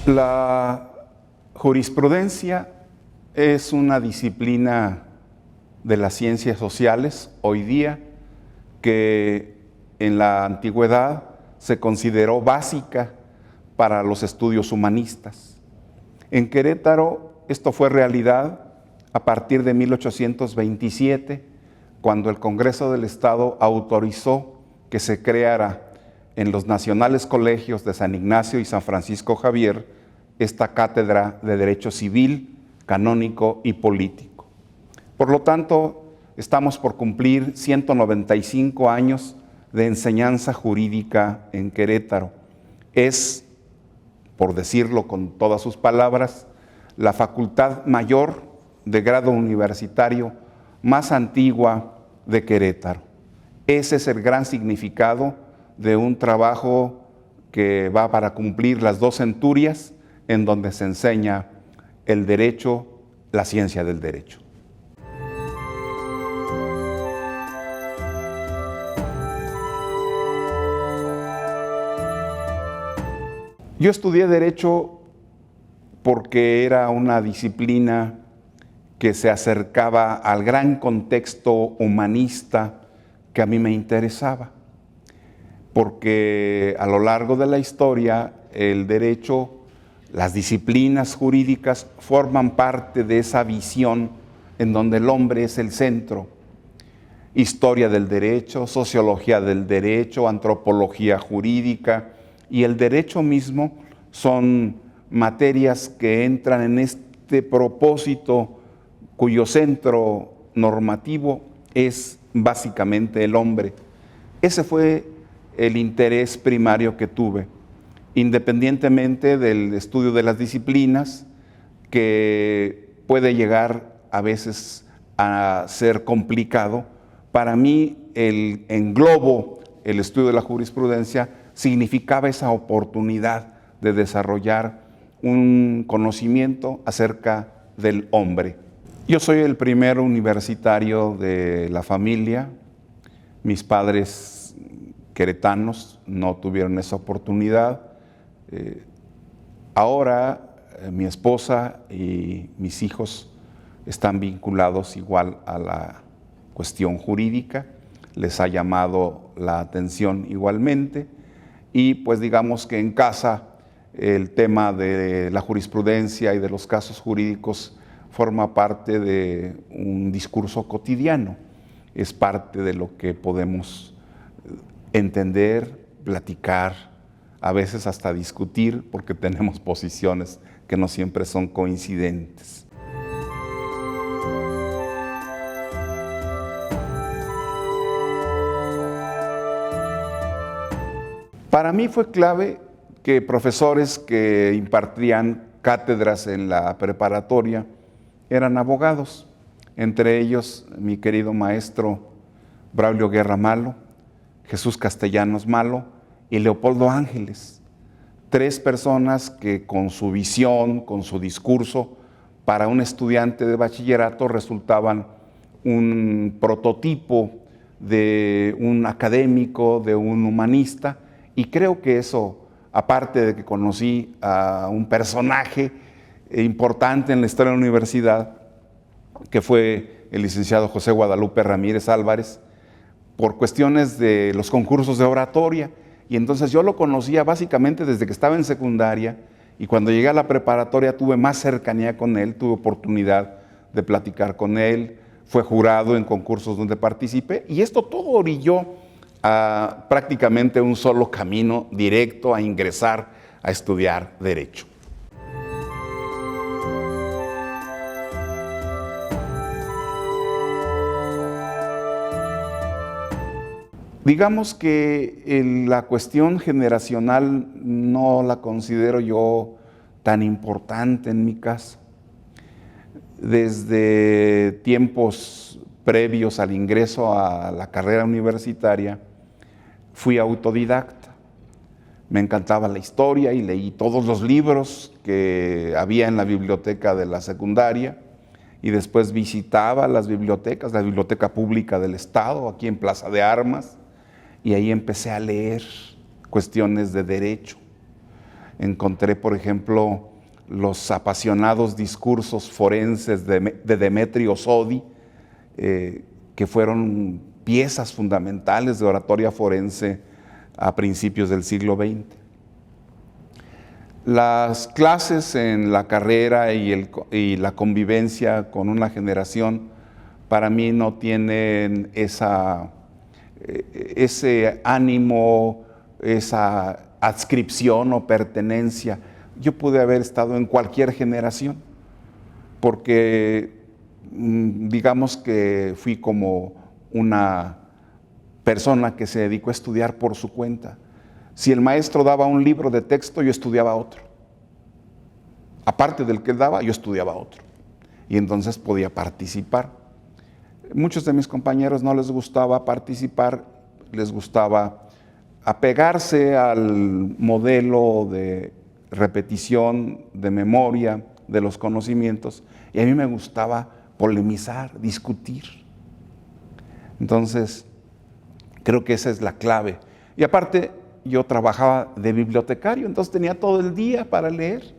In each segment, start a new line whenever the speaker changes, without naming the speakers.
La jurisprudencia es una disciplina de las ciencias sociales hoy día que en la antigüedad se consideró básica para los estudios humanistas. En Querétaro esto fue realidad a partir de 1827, cuando el Congreso del Estado autorizó que se creara en los nacionales colegios de San Ignacio y San Francisco Javier esta cátedra de Derecho Civil, Canónico y Político. Por lo tanto, estamos por cumplir 195 años de enseñanza jurídica en Querétaro. Es, por decirlo con todas sus palabras, la facultad mayor de grado universitario más antigua de Querétaro. Ese es el gran significado de un trabajo que va para cumplir las 2 centurias, en donde se enseña el derecho, la ciencia del derecho. Yo estudié Derecho porque era una disciplina que se acercaba al gran contexto humanista que a mí me interesaba, porque a lo largo de la historia el derecho, las disciplinas jurídicas forman parte de esa visión en donde el hombre es el centro. Historia del derecho, sociología del derecho, antropología jurídica y el derecho mismo son materias que entran en este propósito cuyo centro normativo es básicamente el hombre. Ese fue el interés primario que tuve, independientemente del estudio de las disciplinas, que puede llegar a veces a ser complicado. Para mí el englobo, el estudio de la jurisprudencia, significaba esa oportunidad de desarrollar un conocimiento acerca del hombre. Yo soy el primer universitario de la familia. Mis padres queretanos no tuvieron esa oportunidad. Ahora mi esposa y mis hijos están vinculados igual a la cuestión jurídica, les ha llamado la atención igualmente y pues digamos que en casa el tema de la jurisprudencia y de los casos jurídicos forma parte de un discurso cotidiano, es parte de lo que podemos entender, platicar, a veces hasta discutir, porque tenemos posiciones que no siempre son coincidentes. Para mí fue clave que profesores que impartían cátedras en la preparatoria eran abogados, entre ellos mi querido maestro Braulio Guerra Malo, Jesús Castellanos Malo y Leopoldo Ángeles. 3 personas que con su visión, con su discurso, para un estudiante de bachillerato resultaban un prototipo de un académico, de un humanista, y creo que eso, aparte de que conocí a un personaje importante en la historia de la universidad, que fue el licenciado José Guadalupe Ramírez Álvarez, por cuestiones de los concursos de oratoria, y entonces yo lo conocía básicamente desde que estaba en secundaria, y cuando llegué a la preparatoria tuve más cercanía con él, tuve oportunidad de platicar con él, fue jurado en concursos donde participé, y esto todo orilló a prácticamente un solo camino directo a ingresar a estudiar Derecho. Digamos que la cuestión generacional no la considero yo tan importante en mi caso. Desde tiempos previos al ingreso a la carrera universitaria, fui autodidacta. Me encantaba la historia y leí todos los libros que había en la biblioteca de la secundaria y después visitaba las bibliotecas, la Biblioteca Pública del Estado, aquí en Plaza de Armas, y ahí empecé a leer cuestiones de derecho. encontré, por ejemplo, los apasionados discursos forenses de Demetrio Sodi, que fueron piezas fundamentales de oratoria forense a principios del siglo XX. Las clases en la carrera y la convivencia con una generación para mí no tienen ese ánimo, esa adscripción o pertenencia. Yo pude haber estado en cualquier generación, porque digamos que fui como una persona que se dedicó a estudiar por su cuenta. Si el maestro daba un libro de texto, yo estudiaba otro. Aparte del que él daba, yo estudiaba otro. Y entonces podía participar. Muchos de mis compañeros no les gustaba participar, les gustaba apegarse al modelo de repetición, de memoria, de los conocimientos. Y a mí me gustaba polemizar, discutir. Entonces, creo que esa es la clave. Y aparte, yo trabajaba de bibliotecario, entonces tenía todo el día para leer.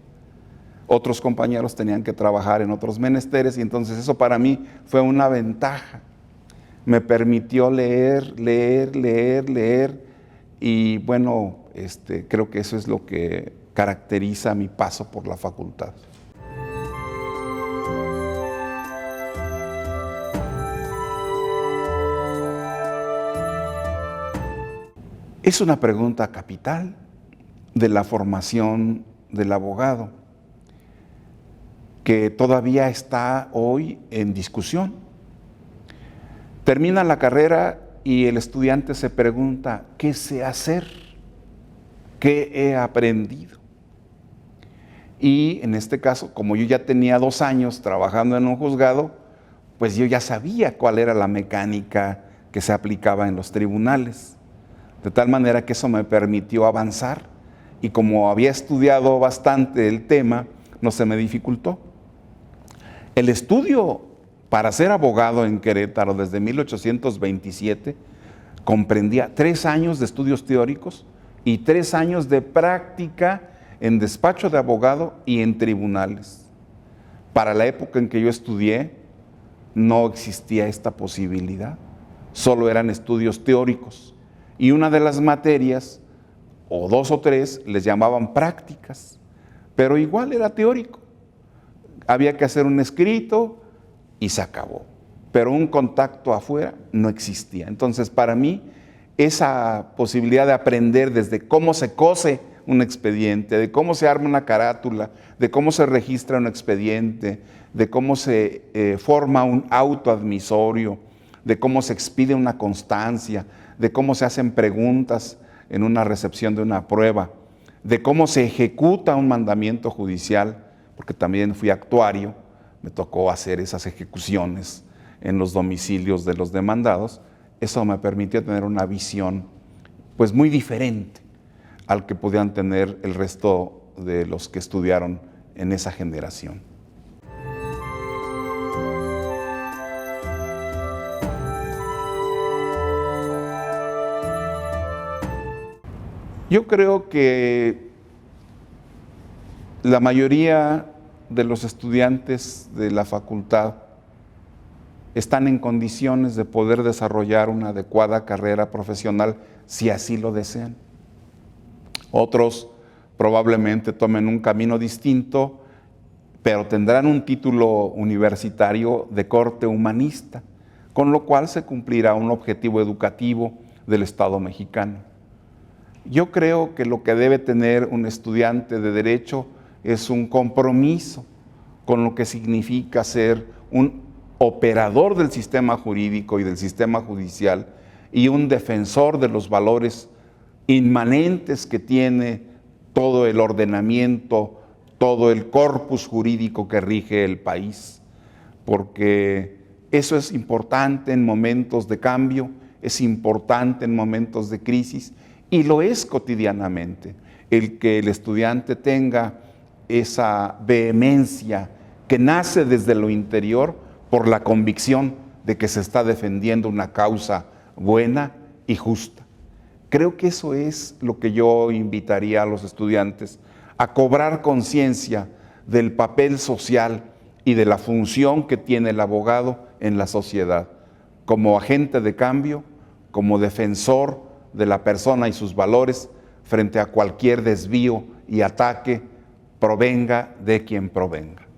Otros compañeros tenían que trabajar en otros menesteres y entonces eso para mí fue una ventaja. Me permitió leer y bueno, creo que eso es lo que caracteriza mi paso por la facultad. Es una pregunta capital de la formación del abogado, que todavía está hoy en discusión. Termina la carrera y el estudiante se pregunta, ¿qué sé hacer? ¿Qué he aprendido? Y en este caso, como yo ya tenía 2 años trabajando en un juzgado, pues yo ya sabía cuál era la mecánica que se aplicaba en los tribunales. De tal manera que eso me permitió avanzar y como había estudiado bastante el tema, no se me dificultó. El estudio para ser abogado en Querétaro desde 1827 comprendía 3 años de estudios teóricos y 3 años de práctica en despacho de abogado y en tribunales. Para la época en que yo estudié, no existía esta posibilidad, solo eran estudios teóricos. Y una de las materias, o 2 o 3, les llamaban prácticas, pero igual era teórico. Había que hacer un escrito y se acabó. Pero un contacto afuera no existía. Entonces, para mí, esa posibilidad de aprender desde cómo se cose un expediente, de cómo se arma una carátula, de cómo se registra un expediente, de cómo se forma un auto admisorio, de cómo se expide una constancia, de cómo se hacen preguntas en una recepción de una prueba, de cómo se ejecuta un mandamiento judicial, porque también fui actuario, me tocó hacer esas ejecuciones en los domicilios de los demandados. Eso me permitió tener una visión pues muy diferente al que podían tener el resto de los que estudiaron en esa generación. Yo creo que la mayoría de los estudiantes de la facultad están en condiciones de poder desarrollar una adecuada carrera profesional si así lo desean. Otros probablemente tomen un camino distinto, pero tendrán un título universitario de corte humanista, con lo cual se cumplirá un objetivo educativo del Estado mexicano. Yo creo que lo que debe tener un estudiante de Derecho es un compromiso con lo que significa ser un operador del sistema jurídico y del sistema judicial y un defensor de los valores inmanentes que tiene todo el ordenamiento, todo el corpus jurídico que rige el país, porque eso es importante en momentos de cambio, es importante en momentos de crisis y lo es cotidianamente. El que el estudiante tenga esa vehemencia que nace desde lo interior por la convicción de que se está defendiendo una causa buena y justa. Creo que eso es lo que yo invitaría a los estudiantes a cobrar conciencia del papel social y de la función que tiene el abogado en la sociedad, como agente de cambio, como defensor de la persona y sus valores frente a cualquier desvío y ataque, provenga de quien provenga.